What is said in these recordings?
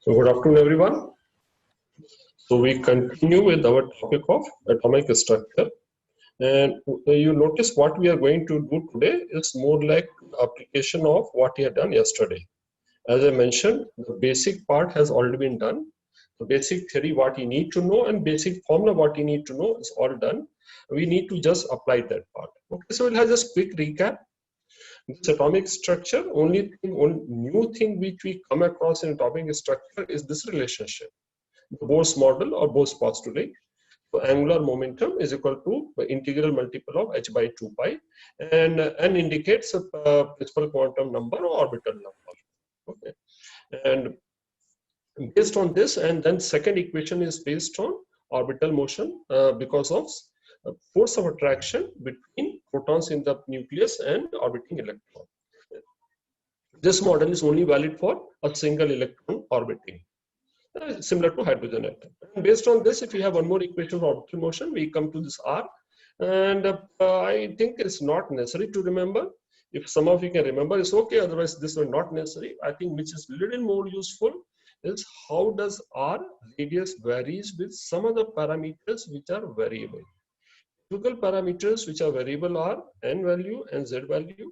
So good afternoon, everyone. So we continue with our topic of atomic structure. And you notice what we are going to do today is more like application of what we had done yesterday. As I mentioned, the basic part has already been done. The basic theory, what you need to know, and basic formula, what you need to know is all done. We need to just apply that part. Okay, so we'll have just quick recap. This atomic structure, only new thing which we come across in atomic structure is this relationship. The Bose model or Bose postulate. So angular momentum is equal to the integral multiple of h by 2 pi, and n indicates a principal quantum number or orbital number. Okay, and based on this, and then second equation is based on orbital motion because of force of attraction between protons in the nucleus and orbiting electron. This model is only valid for a single electron orbiting. Similar to hydrogen atom. And based on this, if we have one more equation for orbital motion, we come to this R. And I think it's not necessary to remember. If some of you can remember, it's okay. Otherwise, this was not necessary. I think which is a little more useful is how does R radius varies with some of the parameters which are variable. Typical parameters which are variable are n value and z value,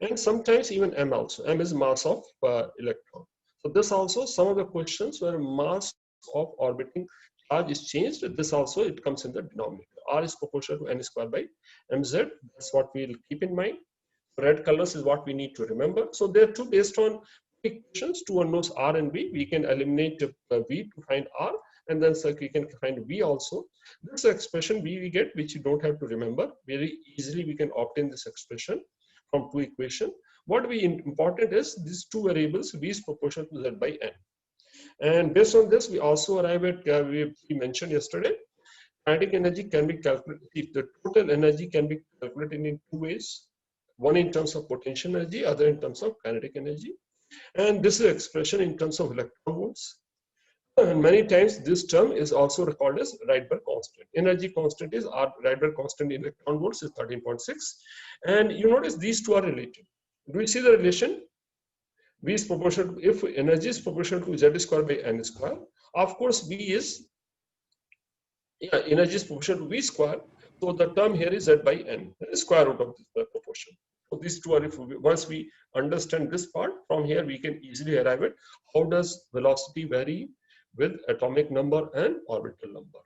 and sometimes even m also. M is mass of electron. So this also, some of the questions where mass of orbiting charge is changed, this also it comes in the denominator. R is proportional to n square by mz. That's what we'll keep in mind. Red colors is what we need to remember. So there are two based on equations, two unknowns R and V. We can eliminate V to find R, and then so we can find V also. This expression V we get, which you don't have to remember. Very easily we can obtain this expression from two equations. What we important is these two variables, V is proportional to Z by N. And based on this, we also arrive at, we mentioned yesterday, kinetic energy can be calculated, the total energy can be calculated in two ways. One in terms of potential energy, other in terms of kinetic energy. And this is expression in terms of electron volts. And many times this term is also called as Rydberg constant. Energy constant is Rydberg constant in electron volts is 13.6. And you notice these two are related. Do you see the relation? V is proportional to, if energy is proportional to Z square by N square, of course V is, energy is proportional to V square. So the term here is Z by N, the square root of this proportion. So these two are, once we understand this part, from here we can easily arrive at how does velocity vary with atomic number and orbital number.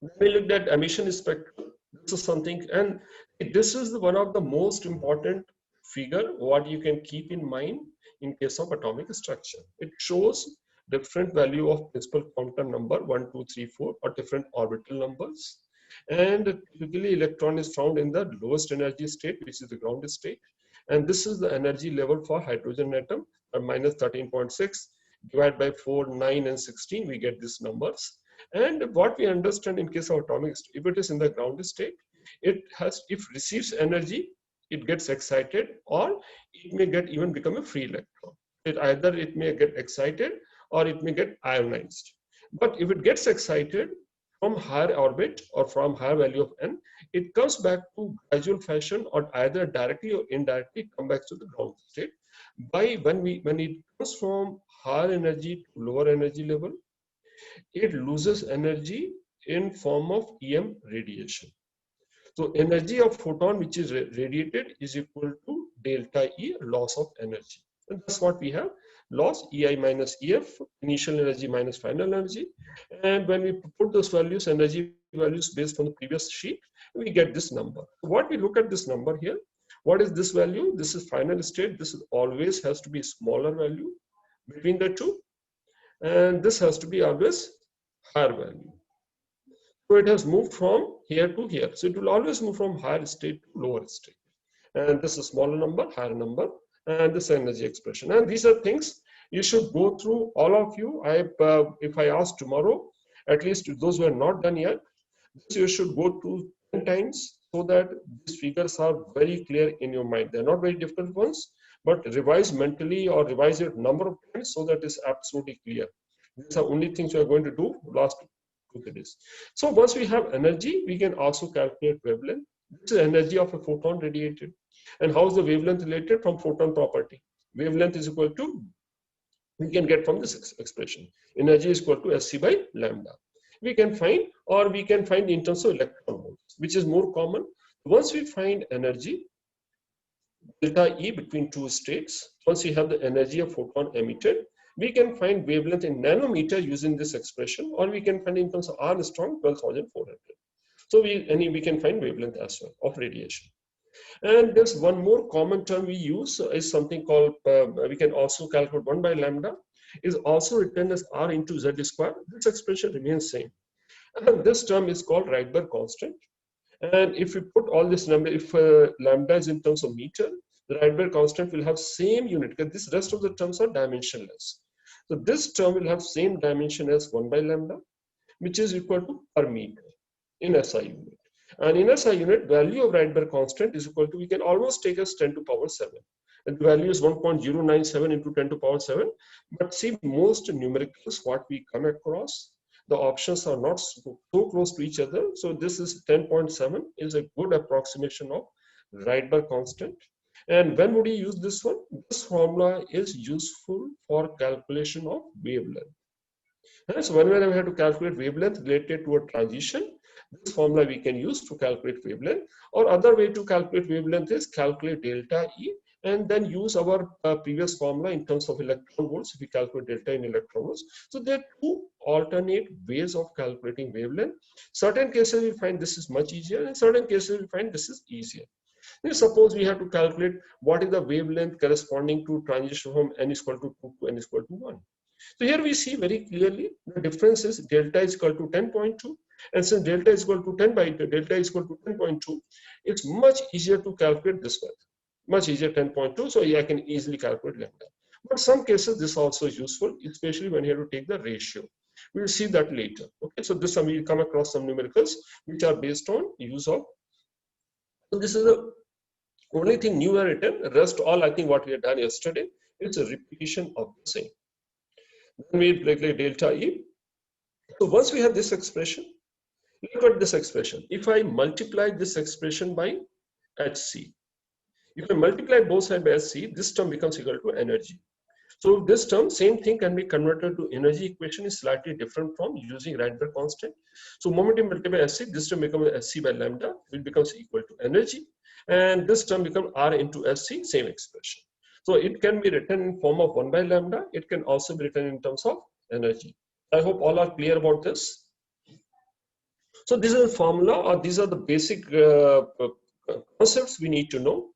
Then we looked at emission spectrum. This is something, and this is one of the most important figure what you can keep in mind in case of atomic structure. It shows different value of principal quantum number 1, 2, 3, 4 or different orbital numbers. And typically electron is found in the lowest energy state, which is the ground state. And this is the energy level for hydrogen atom, minus 13.6 divided by 4, 9 and 16, we get these numbers. And what we understand in case of atomic, if it is in the ground state, it has, if receives energy, it gets excited, or it may get even become a free electron. Either it may get excited or it may get ionized. But if it gets excited from higher orbit or from higher value of n, it comes back to gradual fashion or either directly or indirectly come back to the ground state. By when it comes from higher energy to lower energy level, it loses energy in form of EM radiation. So energy of photon which is radiated is equal to delta E, loss of energy. And that's what we have, loss EI minus EF, initial energy minus final energy. And when we put those values, energy values based on the previous sheet, we get this number. So what we look at this number here, what is this value? This is final state. This is always has to be smaller value between the two. And this has to be always higher value. So it has moved from here to here. So it will always move from higher state to lower state. And this is smaller number, higher number, and this energy expression. And these are things you should go through, all of you. If I ask tomorrow, at least those who are not done yet, this you should go through 10 times so that these figures are very clear in your mind. They're not very difficult ones, but revise mentally or revise it number of times so that it's absolutely clear. These are only things we are going to do last 2 days. So once we have energy, we can also calculate wavelength. This is energy of a photon radiated. And how is the wavelength related from photon property? Wavelength is equal to we can get from this expression. Energy is equal to SC by lambda. We can find, or we can find in terms of electron volts, which is more common. Once we find energy, delta E between two states, once we have the energy of photon emitted, we can find wavelength in nanometer using this expression, or we can find in terms of Armstrong 12,400. So we can find wavelength as well of radiation. And there's one more common term we use is something called, we can also calculate 1 by lambda, is also written as R into Z square. This expression remains same. And this term is called Rydberg constant. And if we put all this number, if lambda is in terms of meter, the Rydberg constant will have same unit, because this rest of the terms are dimensionless. So this term will have same dimension as 1 by lambda, which is equal to per meter in SI unit. And in SI unit, value of Rydberg constant is equal to, we can almost take as 10 to power 7. And the value is 1.097 into 10 to power 7. But see, most numericals, what we come across, the options are not so close to each other. So this is 10.7 is a good approximation of Rydberg constant. And when would you use this one? This formula is useful for calculation of wavelength. And so whenever we have to calculate wavelength related to a transition, this formula we can use to calculate wavelength. Or other way to calculate wavelength is calculate delta E and then use our previous formula in terms of electron volts. If we calculate delta in electron volts, so there are two alternate ways of calculating wavelength. Certain cases we find this is much easier, and certain cases we find this is easier. Now, suppose we have to calculate what is the wavelength corresponding to transition from n is equal to 2 to n is equal to 1. So here we see very clearly the difference is delta is equal to 10.2, and since delta is equal to 10 by delta is equal to 10.2, it's much easier to calculate this value. Much easier 10.2, so I can easily calculate lambda. But some cases this also is useful, especially when you have to take the ratio. We'll see that later. Okay, so this we will come across some numericals which are based on use of. So this is the only thing new and written. The rest all I think what we had done yesterday is a repetition of the same. Then we calculate delta E. So once we have this expression, look at this expression. If I multiply this expression by HC, if I multiply both sides by HC, this term becomes equal to energy. So this term, same thing can be converted to energy equation is slightly different from using Rydberg constant. So moment you multiply by SC, this term becomes SC by lambda, which becomes equal to energy. And this term becomes R into SC, same expression. So it can be written in form of 1 by lambda. It can also be written in terms of energy. I hope all are clear about this. So this is a formula, or these are the basic concepts we need to know.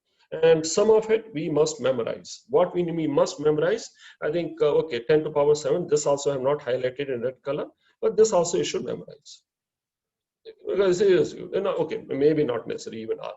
And some of it we must memorize. What we must memorize, I think, okay, 10 to power 7, this also I have not highlighted in red color, but this also you should memorize. Because okay, maybe not necessary even R.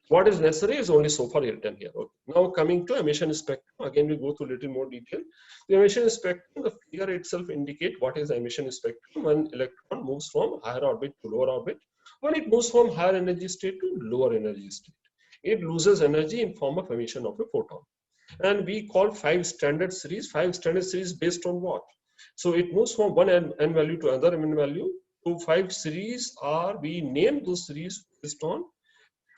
What is necessary is only so far written here. Okay. Now coming to emission spectrum, again we go through a little more detail. The emission spectrum, the figure itself indicate what is the emission spectrum when electron moves from higher orbit to lower orbit. When it moves from higher energy state to lower energy state, it loses energy in form of emission of a photon. And we call 5 standard series. 5 standard series based on what? So it moves from one n value to another n value. So 5 series are, we name those series based on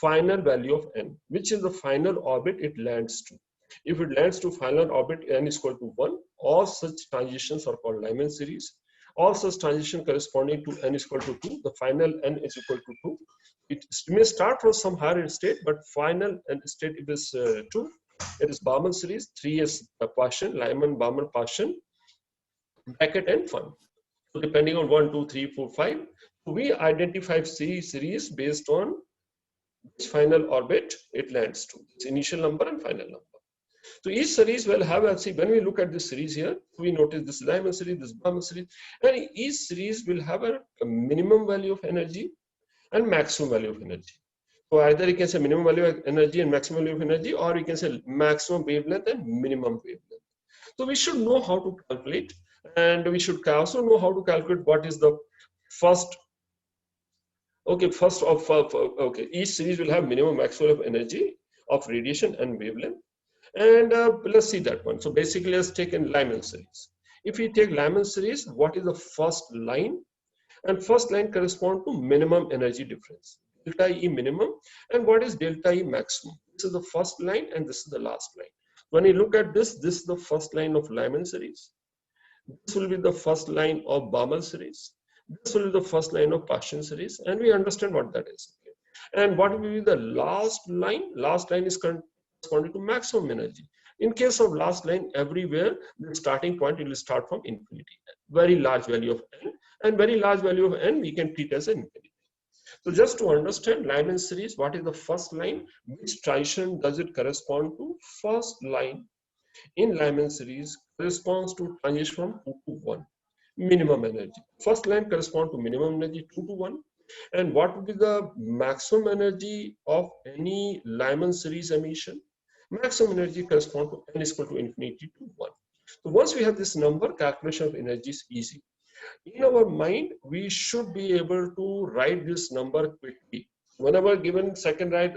final value of n, which is the final orbit it lands to. If it lands to final orbit n is equal to 1, all such transitions are called Lyman series. All such transition corresponding to n is equal to 2, the final n is equal to 2. It may start from some higher state, but final n state it is 2. It is Barman series. 3 is Paschen, Lyman, Barman, Paschen, bracket and 1. So depending on 1, 2, 3, 4, 5, we identify series based on which final orbit it lands to. Its initial number and final number. So each series will have, see, when we look at this series here, we notice this Lyman series, this Barman series, and each series will have a minimum value of energy and maximum value of energy. So either you can say minimum value of energy and maximum value of energy, or you can say maximum wavelength and minimum wavelength. So we should know how to calculate, and we should also know how to calculate what is the first. Okay, okay, each series will have minimum maximum of energy of radiation and wavelength. And let's see that one. So basically, let's take in Lyman series. If we take Lyman series, what is the first line? And first line corresponds to minimum energy difference, delta E minimum. And what is delta E maximum? This is the first line and this is the last line. When you look at this is the first line of Lyman series. This will be the first line of Balmer series. This will be the first line of Paschen series, and we understand what that is. Okay. And what will be the last line? Last line is corresponding to maximum energy. In case of last line, everywhere the starting point will start from infinity. Very large value of n, and very large value of n we can treat as an infinity. So just to understand Lyman series, what is the first line? Which transition does it correspond to? First line in Lyman series corresponds to transition from 2 to 1, minimum energy. First line corresponds to minimum energy 2 to 1. And what would be the maximum energy of any Lyman series emission? Maximum energy corresponds to n is equal to infinity to 1. So once we have this number, calculation of energy is easy. In our mind, we should be able to write this number quickly. Whenever given second line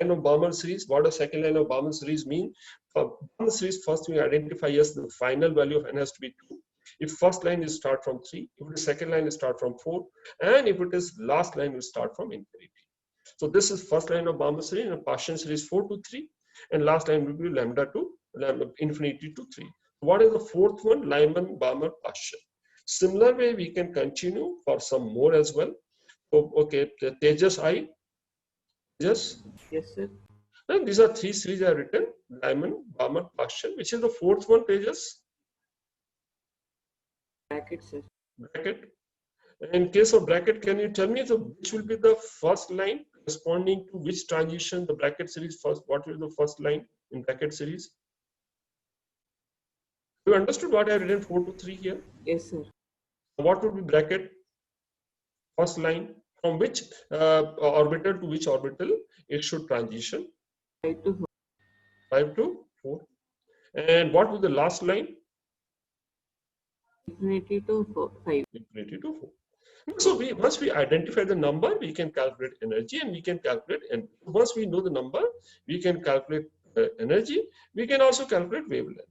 of Balmer series, what does second line of Balmer series mean? For Balmer series, first we identify as the final value of n has to be 2. If first line is start from 3, if the second line is start from 4, and if it is last line will start from infinity. So this is first line of Balmer series, and Paschen series 4 to 3, and last line will be lambda to infinity to 3. What is the fourth one? Lyman, Balmer, Paschen. Similar way, we can continue for some more as well. So, okay, Tejas I. Tejas? Yes, sir. And these are 3 series I have written. Lyman, Balmer, Paschen. Which is the fourth one, Tejas? Bracket, sir. Bracket. In case of bracket, can you tell me which will be the first line corresponding to which transition? The bracket series first. What will be the first line in bracket series? You understood what I have written 4 to 3 here? Yes, sir. What would be bracket? First line, from which orbital to which orbital it should transition? 5 to 4. 5 to 4. And what was the last line? Infinity to 4, 5. Infinity to 4. So once we identify the number, we can calculate energy, and we can calculate, and once we know the number, we can calculate energy. We can also calculate wavelength.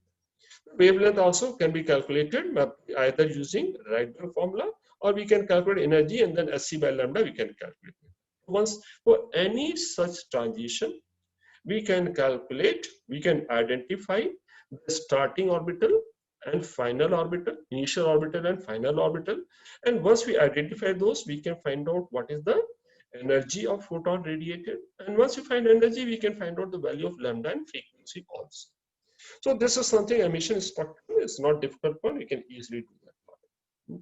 Wavelength also can be calculated either using Rydberg formula, or we can calculate energy and then SC by lambda we can calculate. Once for any such transition, we can calculate, we can identify the starting orbital and final orbital, initial orbital and final orbital. And once we identify those, we can find out what is the energy of photon radiated. And once we find energy, we can find out the value of lambda and frequency also. So this is something emission spectrum is not difficult one. We can easily do that part.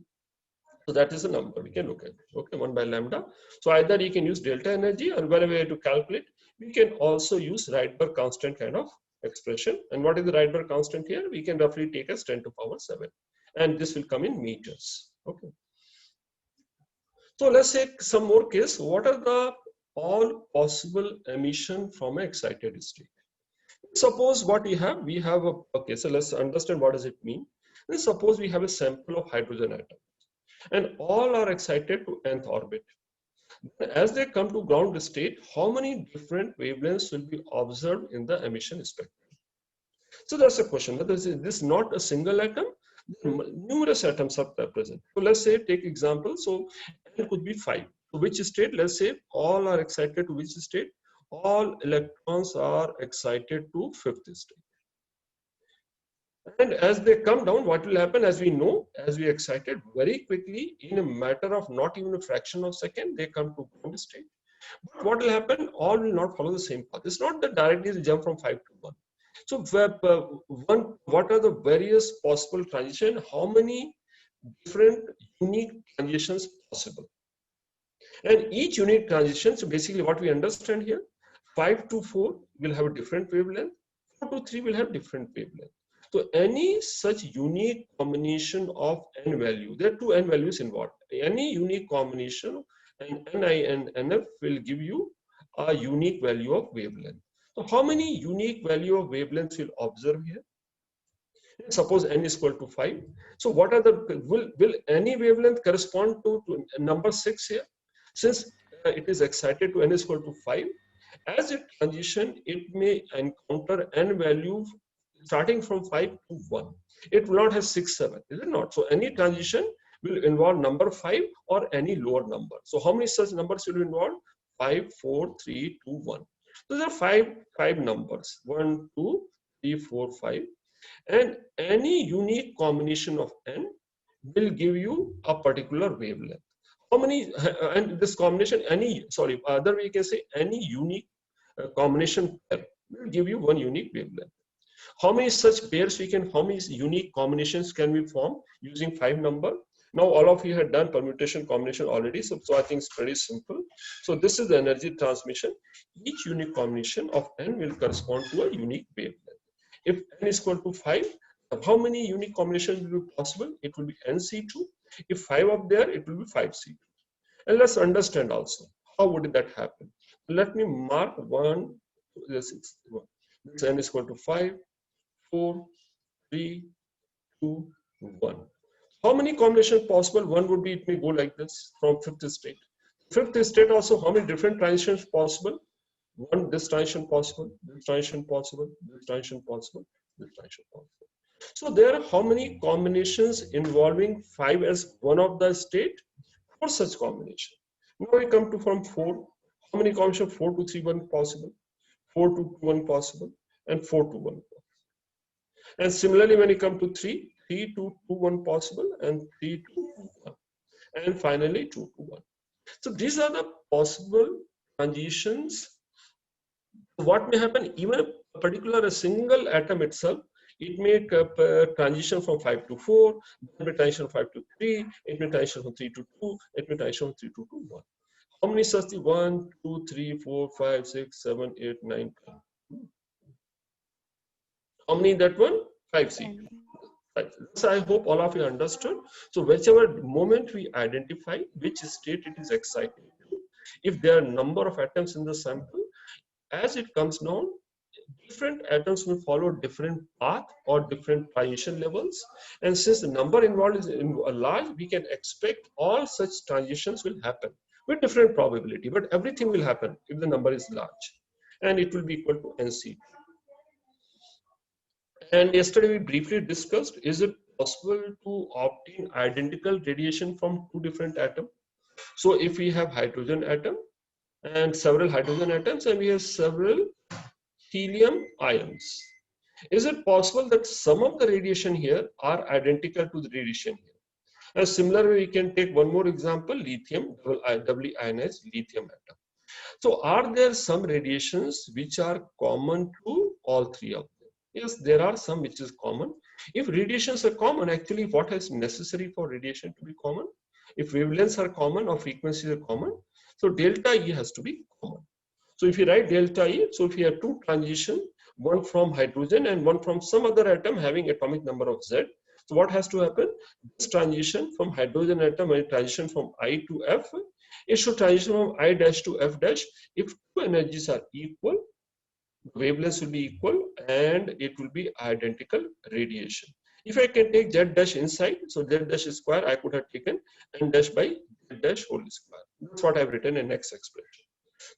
So that is a number we can look at. Okay, 1 by lambda. So either you can use delta energy, or whenever we have to calculate, we can also use Rydberg constant kind of expression. And what is the Rydberg constant here? We can roughly take as 10 to the power 7, and this will come in meters. Okay. So let's take some more case. What are the all possible emission from an excited state? Suppose what we have a, okay, so let's understand what does it mean. Let's suppose we have a sample of hydrogen atoms, and all are excited to nth orbit. As they come to ground state, how many different wavelengths will be observed in the emission spectrum? So that's a question. Whether this not a single atom, numerous atoms are present. So let's say take example. So n could be 5. To which state? Let's say all are excited to which state? All electrons are excited to 5th state. And as they come down, what will happen? As we know, as we excited very quickly, in a matter of not even a fraction of a second, they come to ground state. But what will happen? All will not follow the same path. It's not that directly they jump from 5 to 1. So what are the various possible transitions? How many different unique transitions possible? And each unique transition, so basically what we understand here, 5 to 4 will have a different wavelength, 4 to 3 will have different wavelength. So any such unique combination of n value, there are 2 n values involved. Any unique combination and Ni and Nf will give you a unique value of wavelength. So how many unique value of wavelengths will observe here? Suppose n is equal to 5. So what are the, will any wavelength correspond to number 6 here? Since it is excited to n is equal to 5, as it transition, it may encounter n value starting from 5 to 1. It will not have 6, 7, is it not? So any transition will involve number 5 or any lower number. So how many such numbers will involve? 5, 4, 3, 2, 1. So there are five numbers. 1, 2, 3, 4, 5, and any unique combination of n will give you a particular wavelength. How many, and this combination, other way you can say any unique combination pair will give you one unique wavelength. How many such pairs how many unique combinations can we form using 5 number? Now all of you have done permutation combination already, so I think it's pretty simple. So this is the energy transmission. Each unique combination of n will correspond to a unique wavelength. If n is equal to 5, how many unique combinations will be possible? It will be nC2. If 5 up there, it will be 5C2. And let's understand also, how would that happen? Let me mark 1, this n is equal to 5, 4, 3, 2, 1. How many combinations possible? One would be, it may go like this from fifth state. Fifth state also, how many different transitions possible? One, this transition possible, this transition possible, this transition possible, this transition possible. So there are how many combinations involving 5 as one of the state? 4 such combination. Now we come to from 4. How many combinations? 4 to 3, 1 possible, 4 to 2, 1 possible, and 4 to 1 possible. And similarly, when you come to 3, 3 to 2, 1 possible, and 3 to 2, 1. And finally 2 to 1. So these are the possible transitions. What may happen, even a particular single atom itself, it may transition from 5 to 4, it may transition from 5 to 3, it may transition from 3 to 2, it may transition from 3 to 2, 1. How many such? 1, 2, 3, 4, 5, 6, 7, 8, 9, 10. How many in that one? 5C. Right. So I hope all of you understood. So whichever moment we identify which state it is excited to, if there are number of atoms in the sample, as it comes down, different atoms will follow different path or different transition levels. And since the number involved is large, we can expect all such transitions will happen with different probability, but everything will happen if the number is large, and it will be equal to NC. And yesterday we briefly discussed, is it possible to obtain identical radiation from two different atoms? So if we have hydrogen atom and several hydrogen atoms and we have several helium ions, is it possible that some of the radiation here are identical to the radiation here? And similarly, we can take one more example, lithium, doubly ionized lithium atom. So are there some radiations which are common to all three of them? Yes, there are some which is common. If radiations are common, actually what is necessary for radiation to be common? If wavelengths are common or frequencies are common, so delta E has to be common. So if you write delta E, so if you have two transition, one from hydrogen and one from some other atom having atomic number of Z, so what has to happen? This transition from hydrogen atom and transition from I to F, it should transition from I dash to F dash. If two energies are equal, wavelengths will be equal and it will be identical radiation. If I can take Z dash inside, so Z dash square, I could have taken N dash by Z dash whole square. That's what I've written in next expression.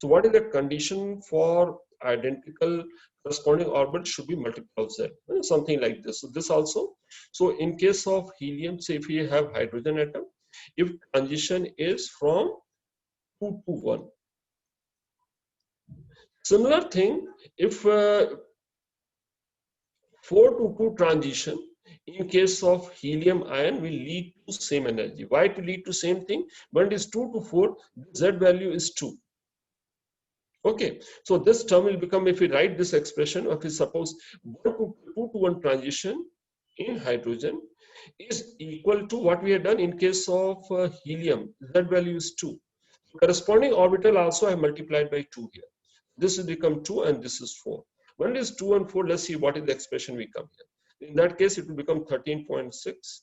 So what is the condition for identical corresponding orbit should be multiple of Z, something like this. So this also, so in case of helium, say if we have hydrogen atom, if transition is from 2 to 1. Similar thing, if 4 to 2 transition, in case of helium ion will lead to same energy. Why to lead to same thing? When it is 2 to 4, Z value is 2. Okay, so this term will become, if we write this expression, if we suppose 1 to 2 to 1 transition in hydrogen is equal to what we have done in case of helium, Z value is 2. Corresponding orbital also I have multiplied by 2 here. This will become 2 and this is 4. When it is 2 and 4, let's see what is the expression we come here. In that case, it will become 13.6.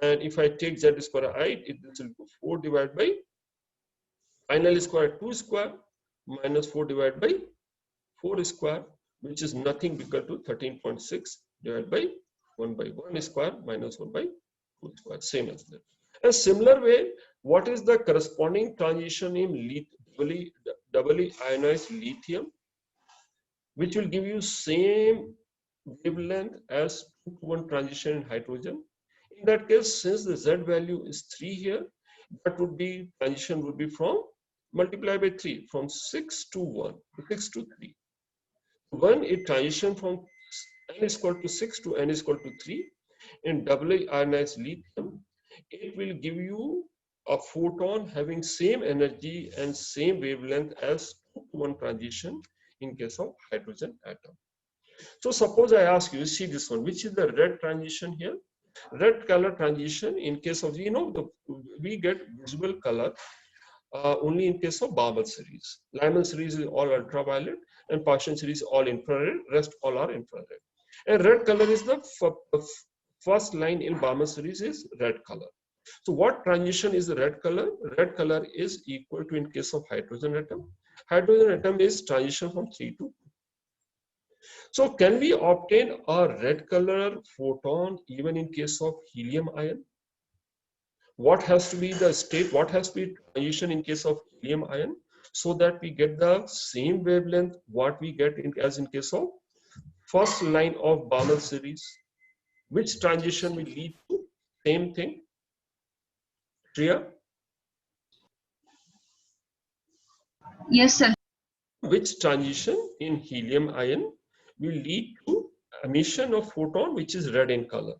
And if I take Z square I, this will be 4 divided by final square 2 square minus 4 divided by 4 square, which is nothing equal to 13.6 divided by 1 square minus 1 by 2 square, same as that. And similar way, what is the corresponding transition in doubly ionized lithium, which will give you same wavelength as 2 to 1 transition in hydrogen? In that case, since the Z value is 3 here, that would be transition would be from multiply by 3 from 6 to 1, 6 to 3. When it transition from n is equal to 6 to n is equal to 3 in doubly ionized lithium, it will give you a photon having same energy and same wavelength as 2-to-1 transition in case of hydrogen atom. So suppose I ask you, see this one, which is the red transition here? Red color transition in case of, we get visible color only in case of Balmer series. Lyman series is all ultraviolet and Paschen series all infrared, rest all are infrared. And red color is the first line in Balmer series is red color. So what transition is the red color? Red color is equal to, in case of hydrogen atom. Hydrogen atom is transition from 3 to 2. So can we obtain a red color photon even in case of helium ion? What has to be the state? What has to be transition in case of helium ion so that we get the same wavelength what we get as in case of first line of Balmer series? Which transition will lead to same thing? Shreya? Yes, sir. Which transition in helium ion will lead to emission of photon which is red in color?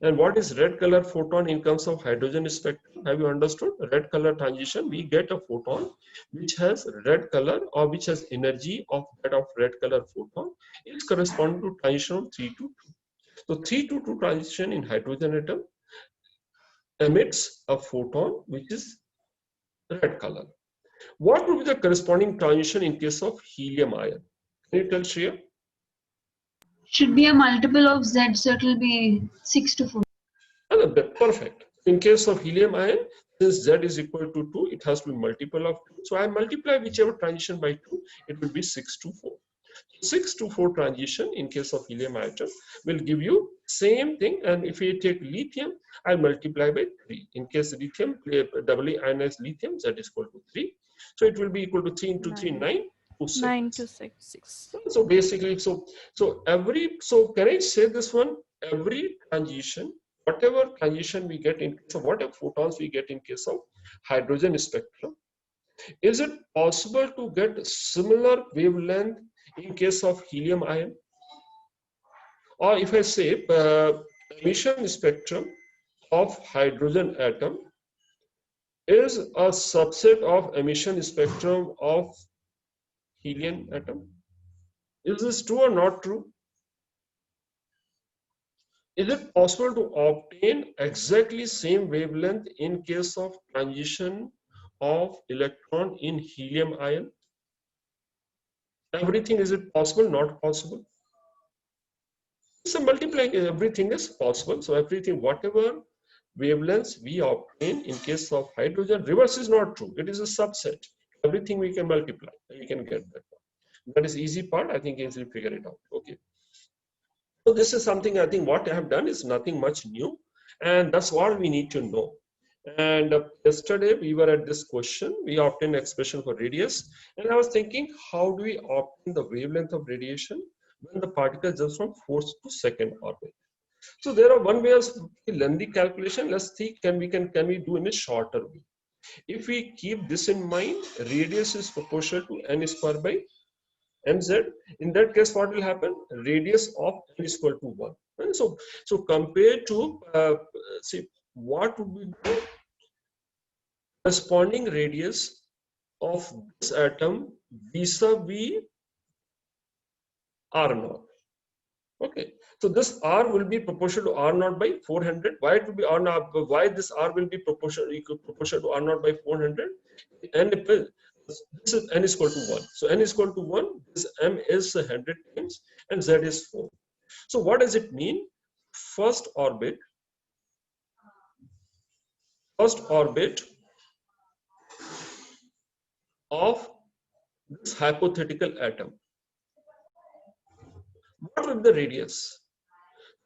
And what is red color photon in terms of hydrogen spectrum? Have you understood? Red color transition, we get a photon which has red color or which has energy of that of red color photon. It's corresponding to transition of 3 to 2. So 3 to 2 transition in hydrogen atom emits a photon which is red color. What would be the corresponding transition in case of helium ion? Can you tell, Shreya? Should be a multiple of Z, so it will be 6 to 4. Perfect. In case of helium ion, since Z is equal to 2, it has to be multiple of 2. So I multiply whichever transition by 2, it will be 6 to 4. 6 to 4 transition in case of helium atom will give you same thing. And if we take lithium, I multiply by 3. In case lithium, doubly ionized lithium, Z is equal to 3. So it will be equal to 3 into 3, 9 to 6. 9 to 6. So basically, so can I say this one? Every transition, whatever transition we get in case of whatever photons we get in case of hydrogen spectrum, is it possible to get similar wavelength in case of helium ion? Or if I say emission spectrum of hydrogen atom is a subset of emission spectrum of helium atom. Is this true or not true? Is it possible to obtain exactly same wavelength in case of transition of electron in helium ion? Everything, is it possible? Not possible. So multiplying everything is possible. So everything, whatever wavelengths we obtain in case of hydrogen, reverse is not true. It is a subset. Everything we can multiply. We can get that one. That is easy part. I think easily figure it out. Okay. So this is something I think what I have done is nothing much new, and that's what we need to know. And yesterday we were at this question, we obtained expression for radius, and I was thinking, how do we obtain the wavelength of radiation when the particle jumps from fourth to second orbit? So there are one way of lengthy calculation. Let's see, can we do in a shorter way? If we keep this in mind, radius is proportional to n square by mz. In that case, what will happen? Radius of n is equal to 1. And so compared to see what would be the corresponding radius of this atom vis-a-vis R0. Okay, so this R will be proportional to R0 by 400. Why it will be R0? Why this R will be proportional to R0 by 400? And this is n is equal to 1. So n is equal to 1. This m is 100 times, and z is 4. So what does it mean? First orbit of this hypothetical atom. What will be the radius?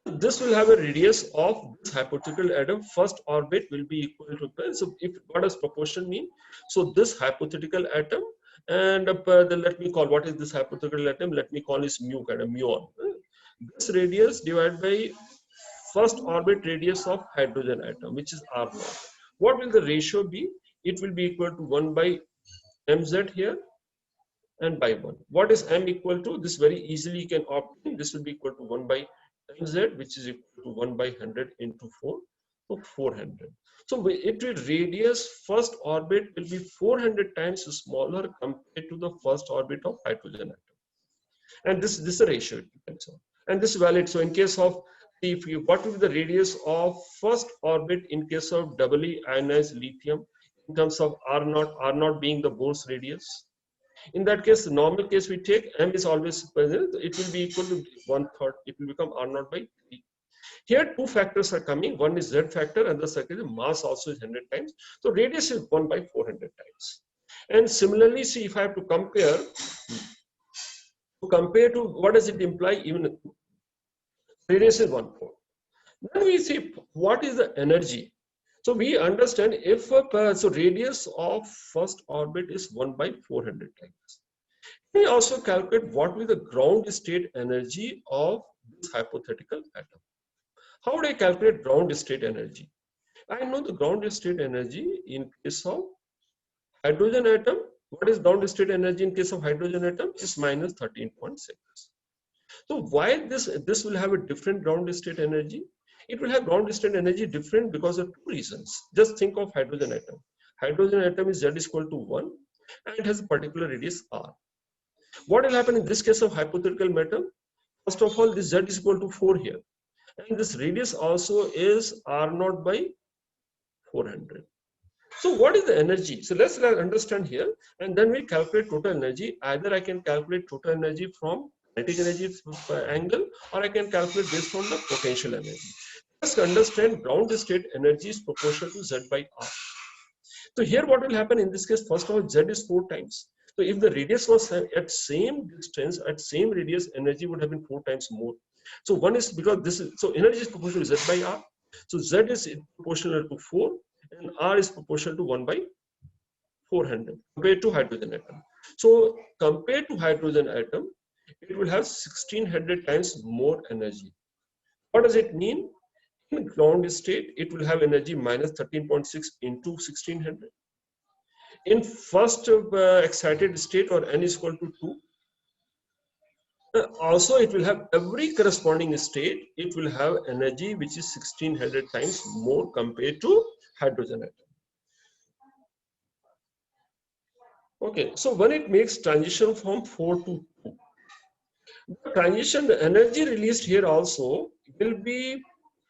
This will have a radius of this hypothetical atom. First orbit will be equal to, so if what does proportion mean? So this hypothetical atom, and then let me call, what is this hypothetical atom? Let me call this mu, kind of muon. This radius divided by first orbit radius of hydrogen atom, which is R0. What will the ratio be? It will be equal to 1 by mz here and by 1. What is m equal to? This very easily you can obtain. This will be equal to 1 by mz, which is equal to 1 by 100 into 4, so 400. So it will radius first orbit will be 400 times smaller compared to the first orbit of hydrogen atom. And this is a ratio it depends on. And this is valid. So in case of what will be the radius of first orbit in case of doubly ionized lithium in terms of R0, R0 being the Bohr's radius? In that case, the normal case we take, m is always present, it will be equal to 1/3. It will become R0 by 3. Here, two factors are coming. One is Z factor, and the second is mass also is 100 times. So radius is 1 by 400 times. And similarly, see if I have to compare to what does it imply? Even radius is 1/4. Then we see what is the energy. So we understand if so radius of first orbit is 1 by 400 times. We also calculate what will be the ground state energy of this hypothetical atom. How would I calculate ground state energy? I know the ground state energy in case of hydrogen atom. What is ground state energy in case of hydrogen atom? Is minus 13.6. So why this will have a different ground state energy? It will have ground state energy different because of two reasons. Just think of hydrogen atom. Hydrogen atom is Z is equal to 1 and it has a particular radius R. What will happen in this case of hypothetical atom? First of all, this Z is equal to 4 here. And this radius also is R0 by 400. So what is the energy? So let's understand here, and then we calculate total energy. Either I can calculate total energy from kinetic energy angle, or I can calculate based on the potential energy. Just understand ground state energy is proportional to Z by R. So here what will happen in this case? First of all, Z is 4 times. So if the radius was at same distance, at same radius, energy would have been 4 times more. So one is because this is, so energy is proportional to Z by R. So Z is proportional to 4 and R is proportional to 1 by 400 compared to hydrogen atom. So compared to hydrogen atom, it will have 1600 times more energy. What does it mean? In ground state, it will have energy minus 13.6 into 1600. In first excited state, or n is equal to 2, also it will have every corresponding state, it will have energy which is 1600 times more compared to hydrogen atom. Okay, so when it makes transition from 4 to 2, the transition, the energy released here also will be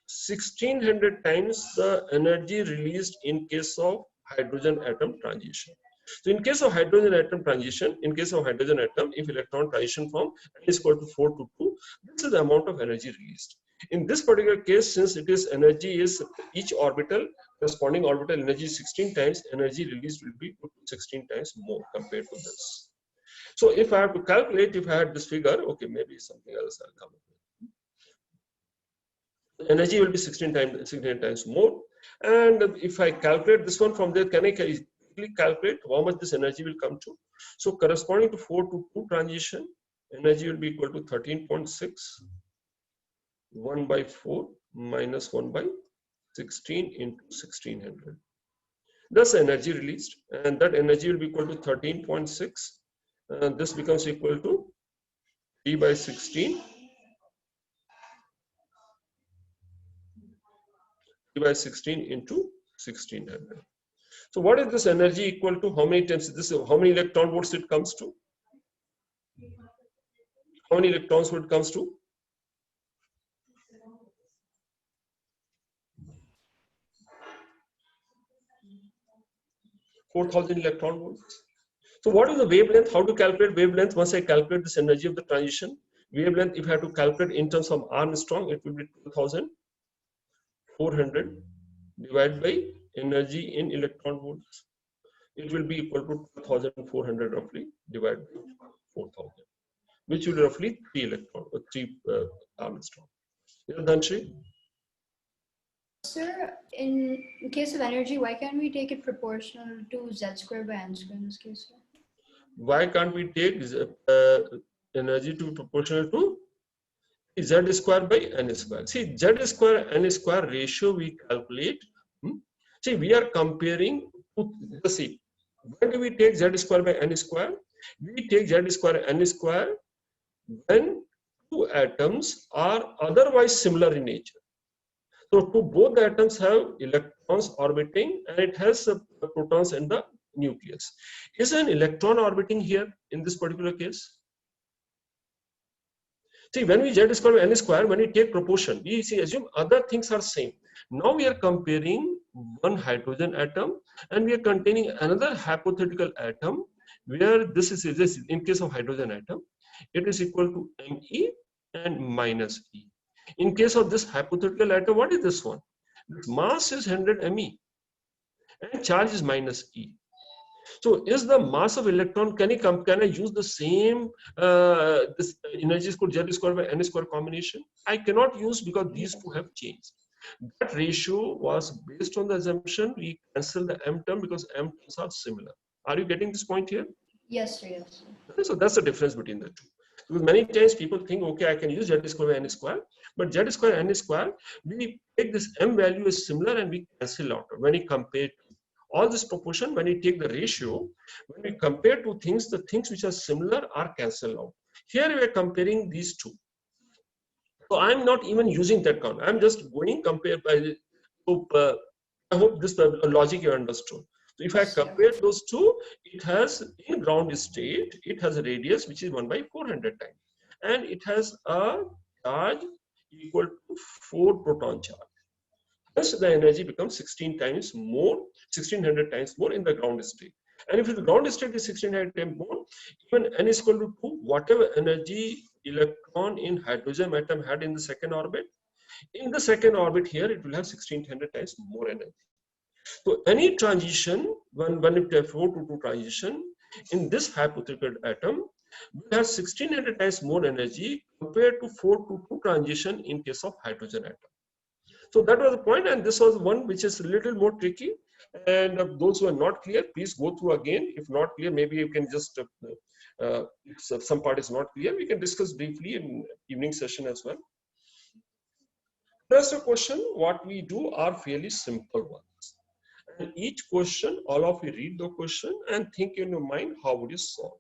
1600 times the energy released in case of hydrogen atom transition. So in case of hydrogen atom transition, if electron transition from n is equal to 4 to 2, this is the amount of energy released. In this particular case, since it is energy is each orbital, corresponding orbital energy is 16 times, energy released will be 16 times more compared to this. So if I have to calculate, if I had this figure, okay, maybe something else I'll come up with. Energy will be 16 times more. And if I calculate this one from there, can I quickly calculate how much this energy will come to? So corresponding to 4 to 2 transition, energy will be equal to 13.6, 1 by 4 minus 1 by 16 into 1600. Thus energy released, and that energy will be equal to 13.6. This becomes equal to 3 by 16. 3 by 16 into 1600. So what is this energy equal to? How many times this? How many electron volts it comes to? How many electrons would it comes to? 4,000 electron volts. So what is the wavelength? How to calculate wavelength? Once I calculate this energy of the transition, wavelength, if I have to calculate in terms of Armstrong, it will be 2,400 divided by energy in electron volts. It will be equal to 2,400 roughly divided by 4,000, which will be roughly 3 electron or 3 Armstrong. Yeah, Dhanshri? Sir, in case of energy, why can't we take it proportional to Z square by N square in this case, sir? Why can't we take energy to proportional to Z square by N square? See, Z square N square ratio we calculate. See, we are comparing. See, when do we take Z square by N square? We take Z square N square when two atoms are otherwise similar in nature. So both the atoms have electrons orbiting and it has protons in the nucleus. Is an electron orbiting here in this particular case? See, when we Z square N square, when we take proportion, we assume other things are same. Now we are comparing one hydrogen atom and we are containing another hypothetical atom where this is in case of hydrogen atom, it is equal to Me and minus E. In case of this hypothetical atom, what is this one? This mass is 100 Me and charge is minus E. So is the mass of electron, can I use the same this energy square Z square by N square combination? I cannot use because these two have changed. That ratio was based on the assumption we cancel the M term because M terms are similar. Are you getting this point here? Yes, sir, yes. So that's the difference between the two. Because many times people think, okay, I can use Z square by N square, but Z square N square, we take this M value is similar and we cancel out when we compare all this proportion. When we take the ratio, when we compare two things, the things which are similar are cancelled out. Here we are comparing these two. So I'm not even using that count. I'm just going compare by. I hope this logic you understood. So if I compare those two, it has in ground state, it has a radius which is 1 by 400 times, and it has a charge equal to 4 proton charge. Thus, the energy becomes 16 times more, 1600 times more in the ground state. And if the ground state is 1600 times more, even N is equal to 2, whatever energy electron in hydrogen atom had in the second orbit, in the second orbit here, it will have 1600 times more energy. So any transition, when it has 4 to 2 transition, in this hypothetical atom, will have 1600 times more energy compared to 4 to 2 transition in case of hydrogen atom. So that was the point, and this was one which is a little more tricky. And those who are not clear, please go through again. If not clear, maybe you can just, if some part is not clear, we can discuss briefly in evening session as well. Rest of question, what we do are fairly simple ones. And each question, all of you read the question and think in your mind, how would you solve?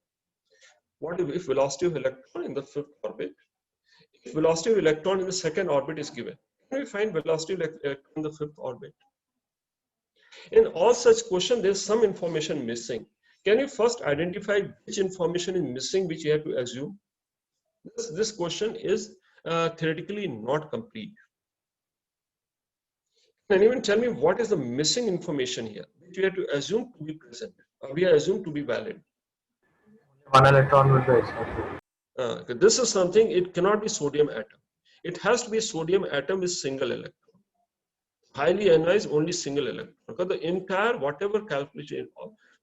What if velocity of electron in the 5th orbit? If velocity of electron in the 2nd orbit is given, can we find velocity of electron in the 5th orbit? In all such questions, there's some information missing. Can you first identify which information is missing, which you have to assume? This question is theoretically not complete. Can anyone tell me what is the missing information here, which you have to assume to be present, or we are assumed to be valid? One electron will be extracted. This is something, it cannot be sodium atom. It has to be sodium atom with single electron. Highly ionized, only single electron. Because the entire, whatever calculation,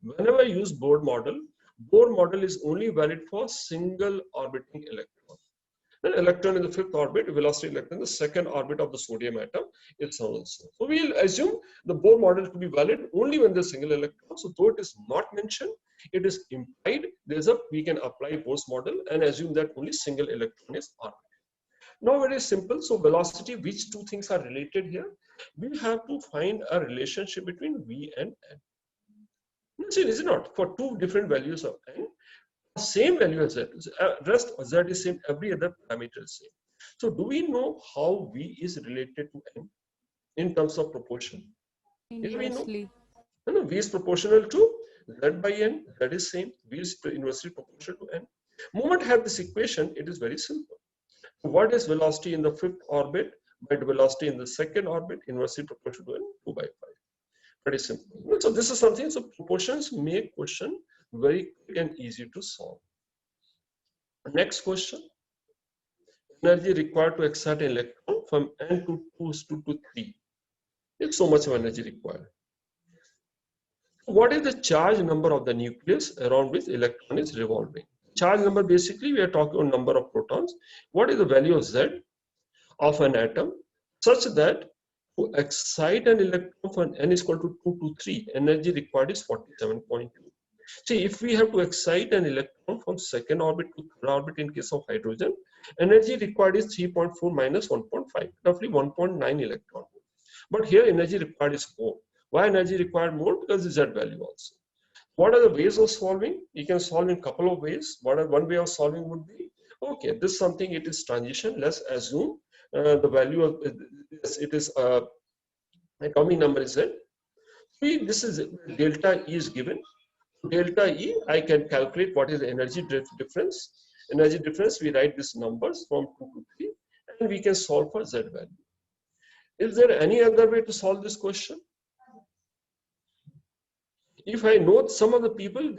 whenever I use Bohr model is only valid for single orbiting electron. Then electron in the 5th orbit, velocity electron in the 2nd orbit of the sodium atom is also. So we'll assume the Bohr model to be valid only when there's single electron. So though it is not mentioned, it is implied. We can apply Bohr's model and assume that only single electron is orbited. Now very simple. So velocity, which two things are related here? We have to find a relationship between V and N. See, is it not? For two different values of N, same value as Z. Rest Z is same, every other parameter is same. So do we know how V is related to N in terms of proportion? Inversely. No, V is proportional to Z by N. Z is same. V is inversely proportional to N. Moment have this equation, it is very simple. What is velocity in the 5th orbit by the velocity in the 2nd orbit? Inversely proportional to N, 2 by 5. Pretty simple. So this is something, so proportions make question very quick and easy to solve. Next question. Energy required to excite an electron from N to 2 to 3. It's so much of energy required. What is the charge number of the nucleus around which electron is revolving? Charge number, basically we are talking about number of protons. What is the value of Z of an atom such that to excite an electron from N is equal to 2 to 3, energy required is 47.2. See, if we have to excite an electron from 2nd orbit to 3rd orbit in case of hydrogen, energy required is 3.4 minus 1.5, roughly 1.9 electron. But here energy required is more. Why energy required more? Because the Z value also. What are the ways of solving? You can solve in a couple of ways. One way of solving would be, okay, this is something, it is transition. Let's assume the value of it is atomic number is Z. This is delta E is given. Delta E, I can calculate what is the energy difference. Energy difference, we write these numbers from 2 to 3, and we can solve for Z value. Is there any other way to solve this question? If I know some of the people,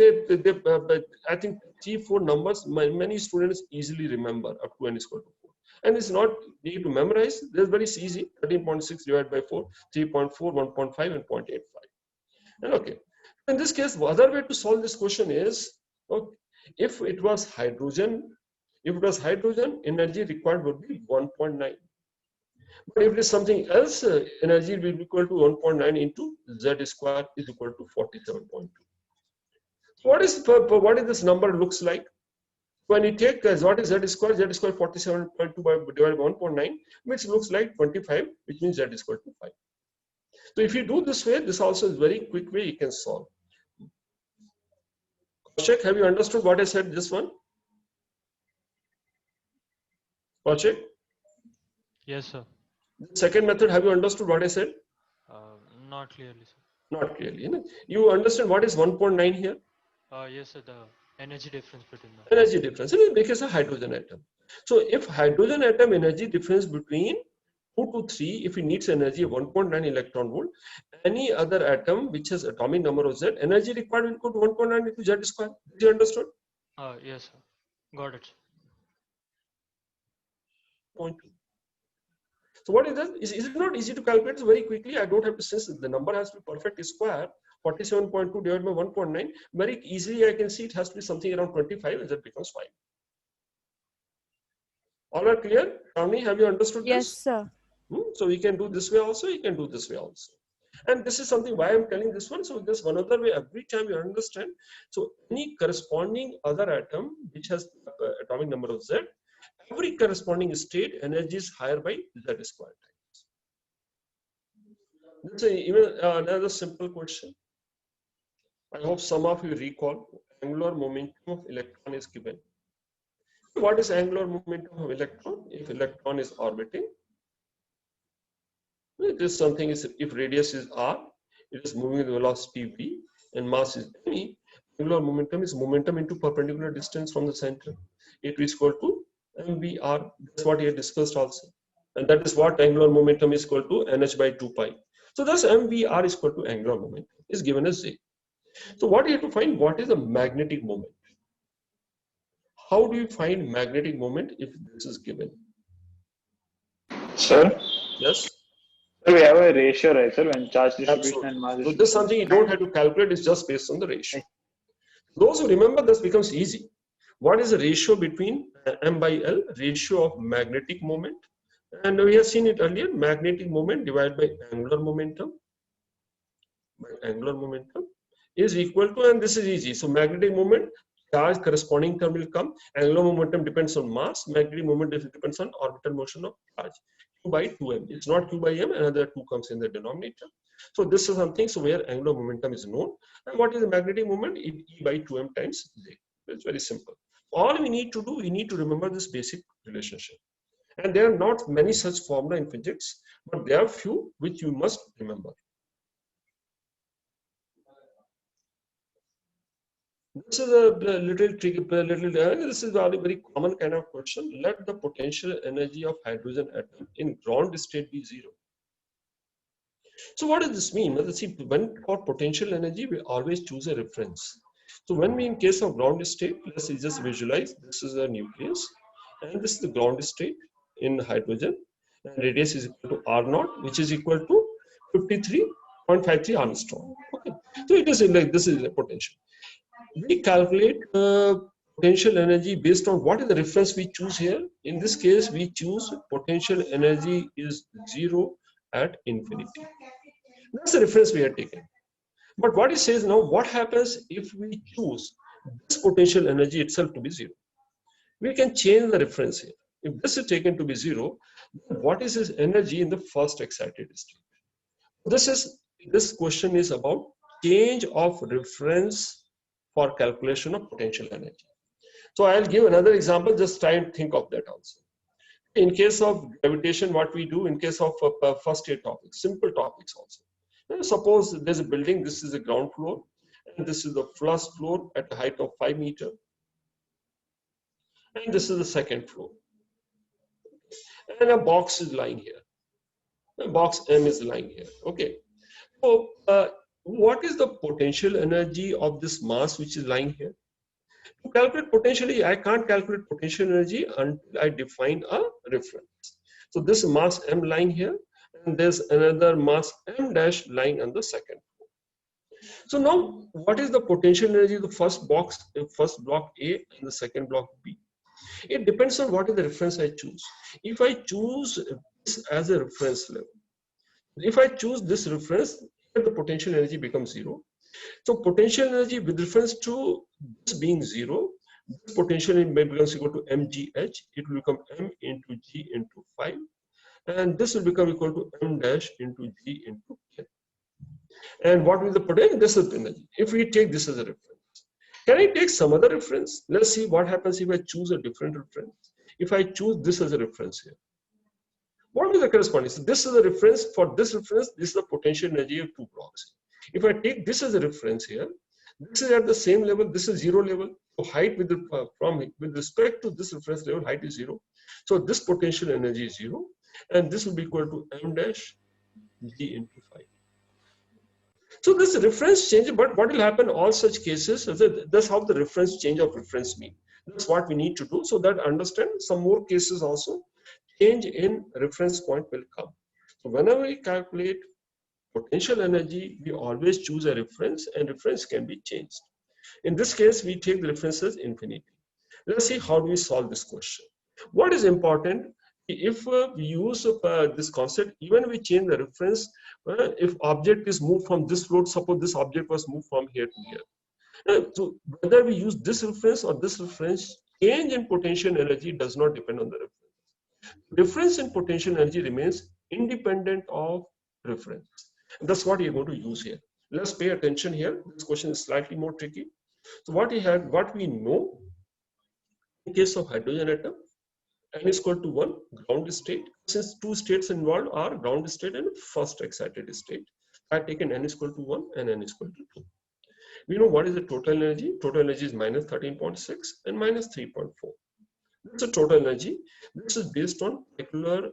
I think 3-4 numbers, many students easily remember up to n is equal to 4. And it's not need to memorize. That's very easy. 13.6 divided by 4, 3.4, 1.5, and 0.85. And okay. In this case, the other way to solve this question is, okay, if it was hydrogen, energy required would be 1.9. But if it is something else, energy will be equal to 1.9 into Z square is equal to 47.2. So what is this number looks like? When you take what is Z square 47.2 divided by 1.9, which looks like 25, which means Z is equal to 5. So if you do this way, this also is very quick way you can solve. Kaushik, have you understood what I said this one? Kaushik? Yes, sir. The second method, have you understood what I said? Not clearly, sir. Not clearly. You know? You understand what is 1.9 here? Yes, sir. The energy difference between them. Energy difference. In the case of hydrogen atom. So if hydrogen atom energy difference between 2 to 3, if it needs energy of 1.9 electron volt, any other atom which has atomic number of Z, energy required will go to 1.9 into Z square. Did you understood? Yes, sir. Got it. 0.2. So what is that? Is it not easy to calculate very quickly? I don't have to, since the number has to be perfect square, 47.2 divided by 1.9, very easily I can see it has to be something around 25 and that becomes 5. All are clear? Shravani, have you understood Yes, this? sir. So we can do this way also, you can do this way also. And this is something why I'm telling this one. So there's one other way every time you understand. So any corresponding other atom which has atomic number of Z, every corresponding state energy is higher by Z square times. That's even another simple question. I hope some of you recall angular momentum of electron is given. What is angular momentum of electron? If electron is orbiting, it is something is if radius is r, it is moving with velocity v and mass is m. Angular momentum is momentum into perpendicular distance from the center. It is equal to mvr. That's what we had discussed also, and that is what angular momentum is equal to nh by 2 pi. So thus mvr is equal to angular momentum is given as j. So what you have to find, what is the magnetic moment? How do you find magnetic moment if this is given? Sir? Yes? So we have a ratio, right, sir, when charge distribution Absolutely. and mass So distribution. this is something you don't have to calculate, it's just based on the ratio. Those who remember this becomes easy. What is the ratio between m by L, ratio of magnetic moment? And we have seen it earlier, magnetic moment divided by angular momentum. By angular momentum is equal to, and this is easy. So magnetic moment, charge corresponding term will come. Angular momentum depends on mass. Magnetic moment depends on orbital motion of charge. Q by 2m. It's not Q by m. Another 2 comes in the denominator. So this is something. So where angular momentum is known, and what is the magnetic moment? E by 2m times j. It's very simple. All we need to do, we need to remember this basic relationship. And there are not many such formula in physics, but there are few which you must remember. This is a little tricky, this is a very common kind of question. Let the potential energy of hydrogen atom in ground state be 0. So what does this mean? Let's see, when for potential energy, we always choose a reference. So when we, in case of ground state, let's just visualize, this is a nucleus, and this is the ground state in hydrogen, and radius is equal to R0, which is equal to 53.53 Armstrong. Okay, so it is like this is a potential. We calculate potential energy based on what is the reference we choose here. In this case, we choose potential energy is 0 at infinity. That's the reference we are taking. But what it says now, what happens if we choose this potential energy itself to be 0? We can change the reference here. If this is taken to be 0, what is its energy in the first excited state? This question is about change of reference for calculation of potential energy. So I'll give another example, just try and think of that also. In case of gravitation, what we do in case of first aid topics, simple topics also. Suppose there's a building, this is the ground floor, and this is the first floor at a height of 5 meters. And this is the second floor. And a box is lying here. A box M is lying here. Okay. So what is the potential energy of this mass which is lying here? To calculate potentially, I can't calculate potential energy until I define a reference. So this mass M lying here, and there's another mass M dash lying on the second floor. So now, what is the potential energy of the first block A and the second block B? It depends on what is the reference I choose. If I choose this as a reference level, if I choose this reference, the potential energy becomes 0. So potential energy with reference to this being 0, this potential energy becomes equal to mgh. It will become m into g into 5, and this will become equal to m dash into g into k. And what will the potential? This is the energy. If we take this as a reference, can I take some other reference? Let's see what happens if I choose a different reference. If I choose this as a reference here, what will the corresponding? So this is the reference. For this reference, this is the potential energy of 2 blocks. If I take this as a reference here, this is at the same level, this is 0 level. So height with respect to this reference level, height is 0. So this potential energy is 0, and this will be equal to m dash g into 5. So this reference change, but what will happen in all such cases? That's how the reference change of reference mean. That's what we need to do, so that understand some more cases also, change in reference point will come. So whenever we calculate potential energy, we always choose a reference, and reference can be changed. In this case, we take the reference as infinity. Let's see how do we solve this question. What is important? If we use this concept, even we change the reference, if object is moved from this floor, suppose this object was moved from here to here. So whether we use this reference or this reference, change in potential energy does not depend on the reference. Difference in potential energy remains independent of reference. That's what you're going to use here. Let's pay attention here. This question is slightly more tricky. So what we know in case of hydrogen atom, n is equal to 1, ground state. Since 2 states involved are ground state and first excited state, I've taken n is equal to 1 and n is equal to 2. We know what is the total energy. Total energy is minus 13.6 and minus 3.4. This is the total energy. This is based on particular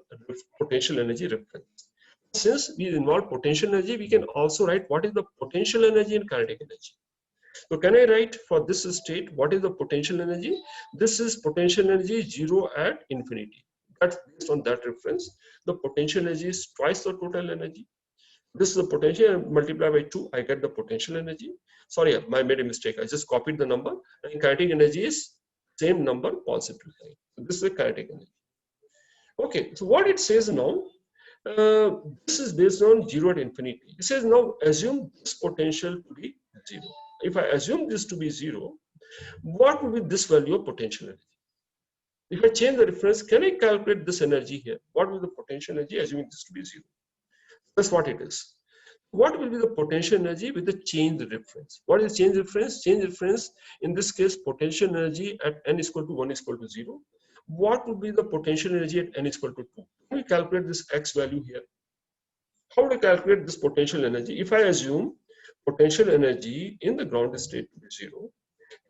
potential energy reference. Since we involve potential energy, we can also write what is the potential energy and kinetic energy. So can I write for this state, what is the potential energy? This is potential energy 0 at infinity. That's based on that reference. The potential energy is twice the total energy. This is the potential, and multiply by 2, I get the potential energy. Sorry, I made a mistake. I just copied the number, and kinetic energy is same number, positive sign. So this is the kinetic energy. Okay, so what it says now, this is based on 0 at infinity. It says now assume this potential to be 0. If I assume this to be 0, what would be this value of potential energy? If I change the reference, can I calculate this energy here? What will the potential energy assuming this to be 0? That's what it is. What will be the potential energy with the change reference? What is change reference? Change reference, in this case, potential energy at n is equal to 1 is equal to 0. What would be the potential energy at n is equal to 2? Can we calculate this x value here? How do I calculate this potential energy? If I assume potential energy in the ground state to be 0,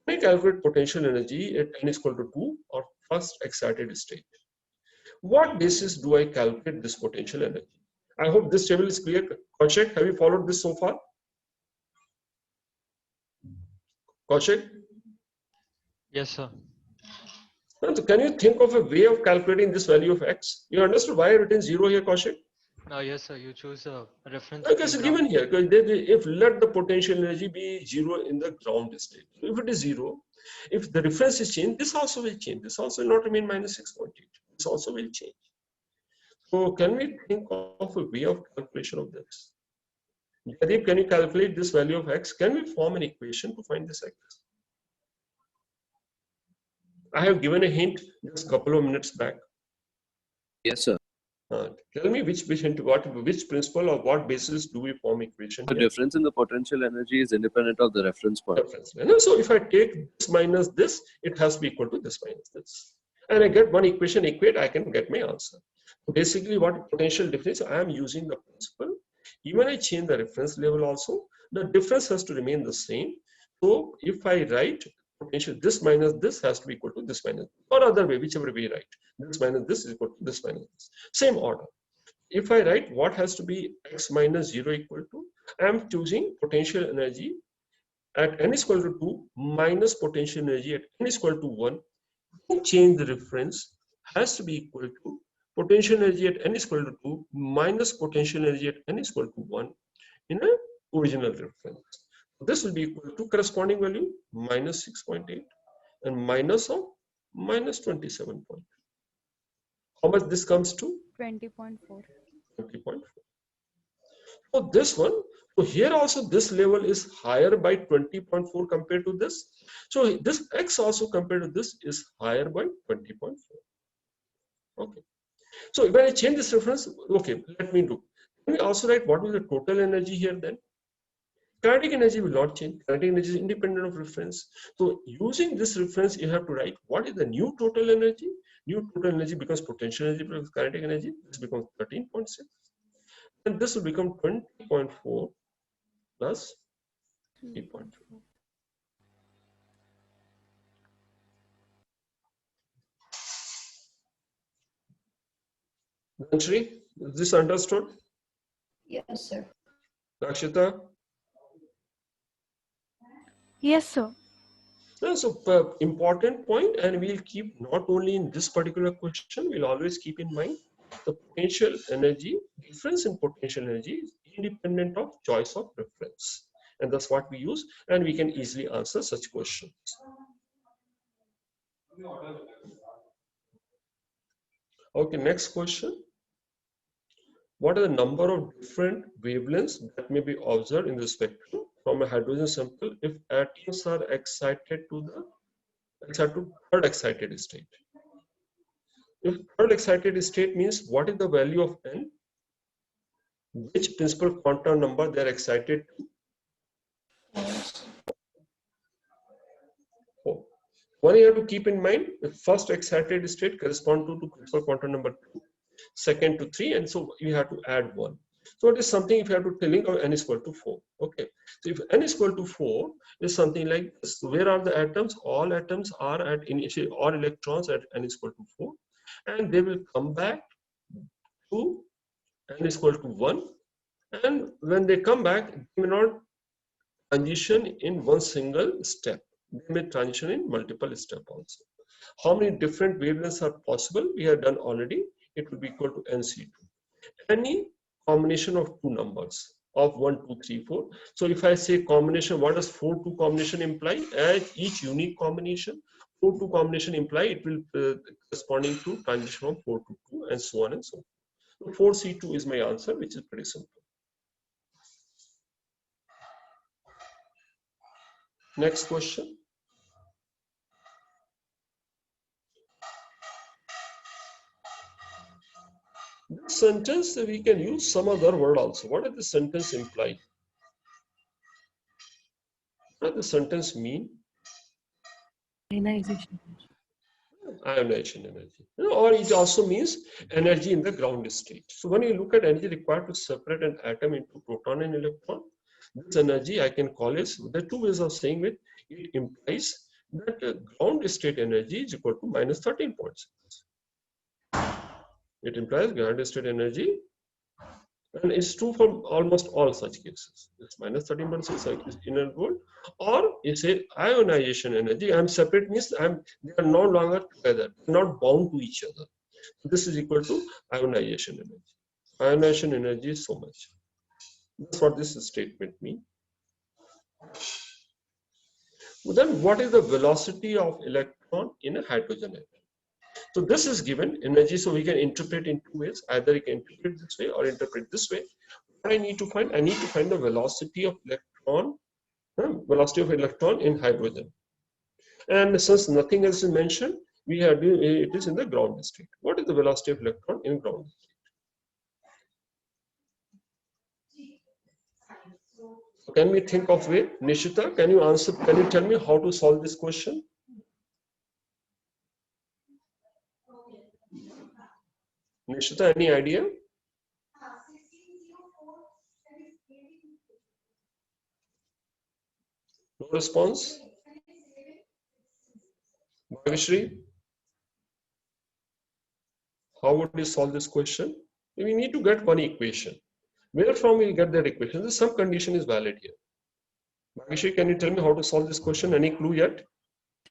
can I calculate potential energy at n is equal to 2 or first excited state? What basis do I calculate this potential energy? I hope this table is clear. Kaushik, have you followed this so far? Kaushik? Yes, sir. So can you think of a way of calculating this value of x? You understood why I written 0 here, Kaushik? Yes, sir. You choose a reference. Okay, so given here, if let the potential energy be 0 in the ground state. If it is 0, if the reference is changed, this also will change. This also will not remain minus 6.8. This also will change. So can we think of a way of calculation of this? Yadeep, can you calculate this value of x? Can we form an equation to find this x? I have given a hint just a couple of minutes back. Yes, sir. Tell me which principle or what basis do we form equation The here? difference in the potential energy is independent of the reference point. Reference. So if I take this minus this, it has to be equal to this minus this. And I get one equation equate, I can get my answer. So basically what potential difference, I am using the principle. Even I change the reference level also, the difference has to remain the same. So if I write potential, this minus this has to be equal to this minus, or other way, whichever way I write. This minus this is equal to this minus this. Same order. If I write what has to be x minus 0 equal to, I am choosing potential energy at n is equal to 2 minus potential energy at n is equal to 1. Change the reference has to be equal to potential energy at n is equal to 2 minus potential energy at n is equal to 1 in an original reference. This will be equal to corresponding value minus 6.8 and minus of minus 27. How much this comes to? 20.4. 20.4. So this one, so here also this level is higher by 20.4 compared to this. So this x also compared to this is higher by 20.4. Okay. So when I change this reference, okay, let me do. Can we also write what is the total energy here then? Kinetic energy will not change. Kinetic energy is independent of reference. So using this reference, you have to write what is the new total energy. New total energy becomes potential energy plus kinetic energy. This becomes 13.6. And this will become 20.4 plus 3.4. Dhanshri, is this understood? Yes, sir. Rakshita? Yes, sir. So important point, and we'll keep not only in this particular question, we'll always keep in mind the potential energy, difference in potential energy is independent of choice of reference. And that's what we use, and we can easily answer such questions. Okay, next question. What are the number of different wavelengths that may be observed in the spectrum from a hydrogen sample if atoms are excited to the third excited state? If third excited state means what is the value of n? Which principal quantum number they are excited to? 4. One you have to keep in mind, the first excited state corresponds to principal quantum number 2, second to 3, and so you have to add 1. So it is something if you have to telling of n is equal to 4. Okay. So if n is equal to 4 is something like this. Where are the atoms? All atoms are at initial, all electrons at n is equal to 4, and they will come back to n is equal to 1. And when they come back, they may not transition in one single step. They may transition in multiple steps also. How many different wavelengths are possible? We have done already. It will be equal to NC2. Any combination of two numbers of 1, 2, 3, 4. So if I say combination, what does 4, 2 combination imply? As each unique combination, 4, 2 combination imply it will corresponding to transition from 4 to 2 and so on and so on. So 4C2 is my answer, which is pretty simple. Next question. This sentence we can use some other word also. What does the sentence imply? What does the sentence mean? Ionization. Ionization energy. Or it also means energy in the ground state. So when you look at energy required to separate an atom into proton and electron, this energy I can call it, there are two ways of saying it. It implies that ground state energy is equal to minus 13.6. It implies ground state energy, and it's true for almost all such cases. It's minus 13.6 inner world, or it's a ionization energy. I'm separate means they are no longer together, not bound to each other. This is equal to ionization energy. Ionization energy is so much. That's what this statement means. Then what is the velocity of electron in a hydrogen atom? So this is given energy, so we can interpret in two ways. Either you can interpret this way or interpret this way. What I need to find the velocity of electron, in hydrogen. And since nothing else is mentioned, we have it is in the ground state. What is the velocity of electron in ground state? So can we think of way? Nishita, can you answer? Can you tell me how to solve this question? Nishita, any idea? No response? Bhavishri, how would we solve this question? We need to get one equation. Where from we get that equation? Some condition is valid here. Bhavishri, can you tell me how to solve this question? Any clue yet?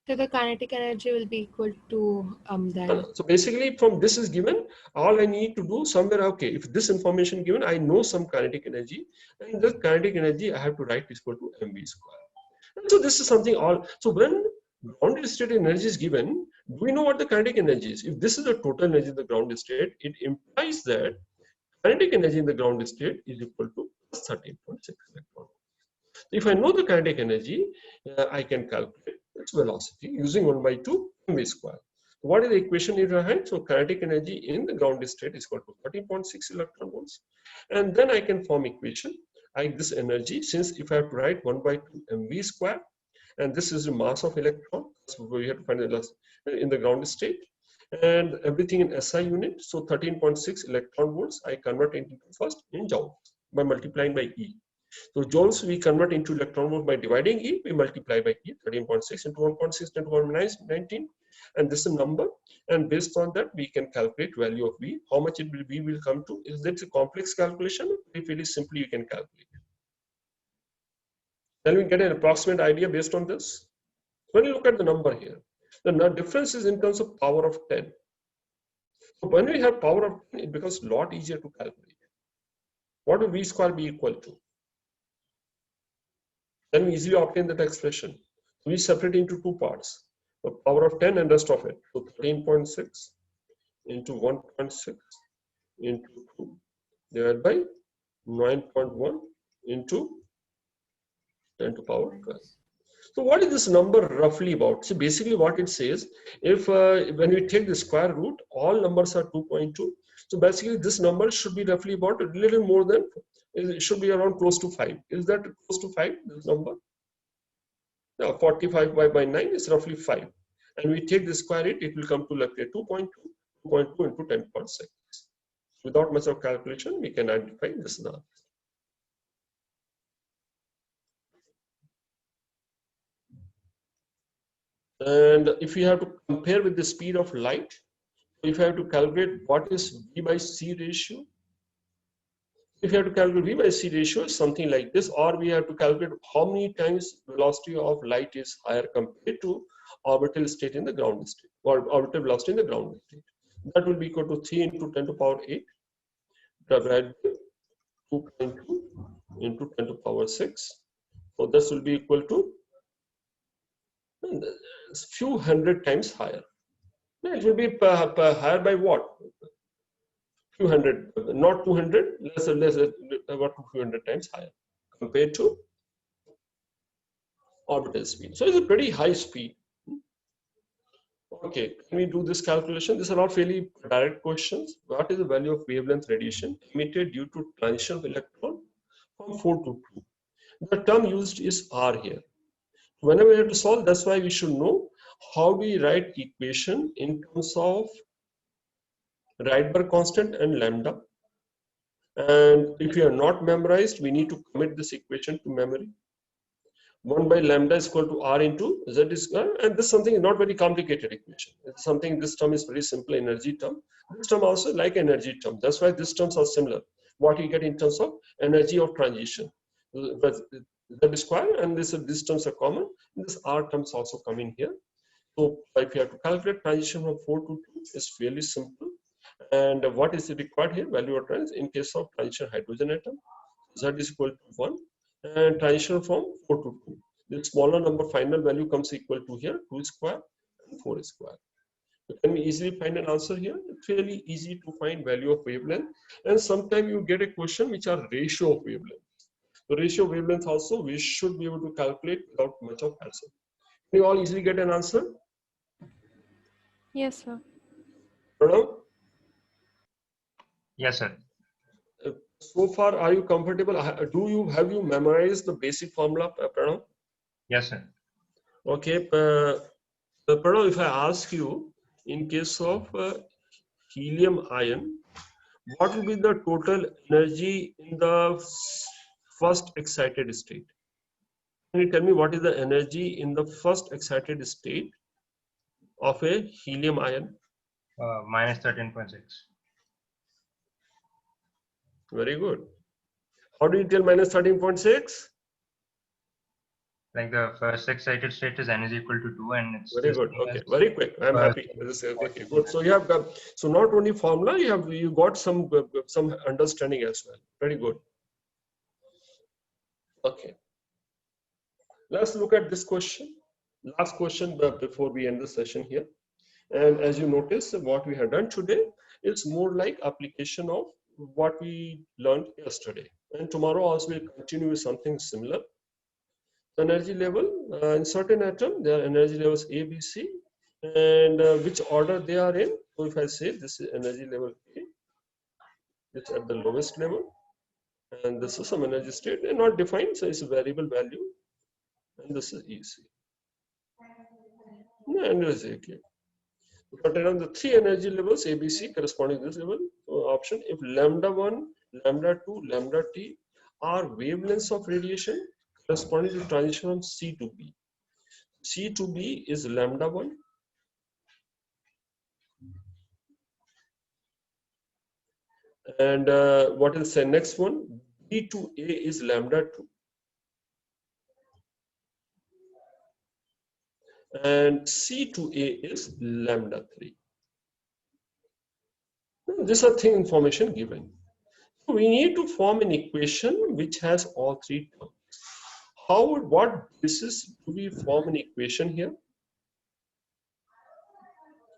So the kinetic energy will be equal to that. So basically from this is given, all I need to do somewhere, okay, if this information given, I know some kinetic energy, and this kinetic energy I have to write is equal to mv square. And so this is something all, so when ground state energy is given, do we know what the kinetic energy is? If this is the total energy in the ground state, it implies that kinetic energy in the ground state is equal to 13.6 electron. If I know the kinetic energy, I can calculate its velocity using 1/2 mv square. What is the equation in your hand? So kinetic energy in the ground state is equal to 13.6 electron volts. And then I can form equation like this energy, since if I have to write 1/2 mv square, and this is the mass of electron, so we have to find the velocity in the ground state, and everything in SI unit. So 13.6 electron volts, I convert into first in joules by multiplying by E. So joules we convert into electron volt by dividing E, we multiply by E, 13.6 into 1.6 into 1.19, and this is a number, and based on that we can calculate value of V. How much it will be will come to, is that a complex calculation? If it is simply, you can calculate. Then we get an approximate idea based on this. When you look at the number here, the difference is in terms of power of 10. So when we have power of 10, it becomes a lot easier to calculate. What will V square be equal to? Then we easily obtain that expression. We separate into two parts, the power of 10 and rest of it. So 13.6 into 1.6 into 2 divided by 9.1 into 10 to power 12. So what is this number roughly about? So basically what it says, if when we take the square root, all numbers are 2.2. So basically this number should be roughly about a little more than, it should be around close to 5. Is that close to 5, this number? Yeah, 45 by 9 is roughly 5. And we take the square root, it will come to like 2.2, 2.2 into 10.6. Without much of calculation, we can identify this number. And if we have to compare with the speed of light, if I have to calculate what is V by C ratio, if you have to calculate V by C ratio is something like this, or we have to calculate how many times velocity of light is higher compared to orbital state in the ground state, or orbital velocity in the ground state. That will be equal to 3 into 10 to power 8 divided by 2.2 into 10 to power 6. So this will be equal to a few hundred times higher. It will be higher by what? Few hundred, not 200, less about 200 times higher compared to orbital speed. So it's a pretty high speed. Okay, can we do this calculation? These are not fairly direct questions. What is the value of wavelength radiation emitted due to transition of electron from 4 to 2? The term used is R here. Whenever we have to solve, that's why we should know how we write equation in terms of Rydberg constant and lambda. And if you are not memorized, we need to commit this equation to memory. 1 by lambda is equal to R into Z square, and this is something not very complicated equation. It's something, this term is very simple energy term. This term also like energy term. That's why these terms are similar. What you get in terms of energy of transition. But Z square and these terms are common. This R terms also come in here. So if you have to calculate transition from 4 to 2, it's fairly simple. And what is required here? Value of transition in case of transition hydrogen atom, Z is equal to 1, and transition from 4 to 2. The smaller number final value comes equal to here 2 square and 4 square. So can we easily find an answer here? It's fairly easy to find value of wavelength, and sometimes you get a question which are ratio of wavelength. The ratio of wavelength also we should be able to calculate without much of hassle. Can you all easily get an answer? Yes, sir. Pranav? Yes, sir. So far, are you comfortable? Have you memorized the basic formula, Pranav? Yes, sir. Okay, Pranav, if I ask you, in case of helium ion, what will be the total energy in the first excited state? Can you tell me what is the energy in the first excited state of a helium ion? Minus 13.6. Very good. How do you tell minus 13.6? Like the first excited state is n is equal to 2, and it's Very good. Okay, very quick. I'm happy. Okay, good. So you have got, so not only formula, you got some understanding as well. Very good. Okay. Let's look at this question. Last question before we end the session here. And as you notice, what we have done today is more like application of what we learned yesterday. And tomorrow also we'll continue with something similar. Energy level in certain atom, there are energy levels A, B, C, and which order they are in. So if I say this is energy level A, it's at the lowest level, and this is some energy state, and not defined, so it's a variable value, and this is EC. And this is AK. But around the three energy levels A, B, C corresponding to this level, so option if lambda 1, lambda 2, lambda T are wavelengths of radiation corresponding to transition from C to B. C to B is lambda 1. And what is the next one? B to A is lambda 2. And C to A is lambda 3. These are thing information given. So we need to form an equation which has all three terms. What basis do we form an equation here?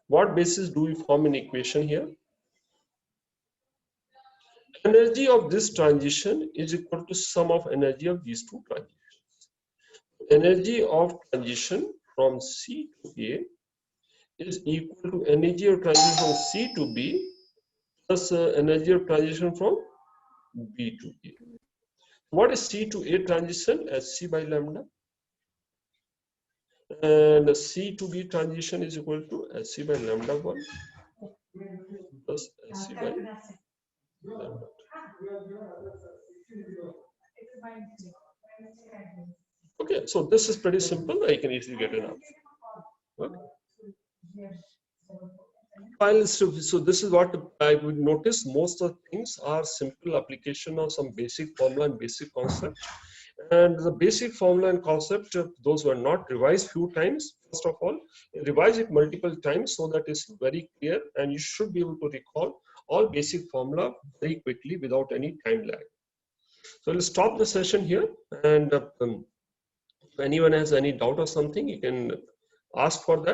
What basis do we form an equation here? Energy of this transition is equal to sum of energy of these two transitions. Energy of transition from C to A is equal to energy of transition from C to B plus energy of transition from B to A. What is C to A transition? As C by lambda. And C to B transition is equal to SC by lambda 1 plus SC by lambda 2. Okay, so this is pretty simple. I can easily get an answer. Okay. So this is what I would notice. Most of the things are simple application of some basic formula and basic concept. And the basic formula and concept, those were not revised few times. First of all, revise it multiple times so that it's very clear, and you should be able to recall all basic formula very quickly without any time lag. So we'll stop the session here, and if anyone has any doubt or something, you can ask for that.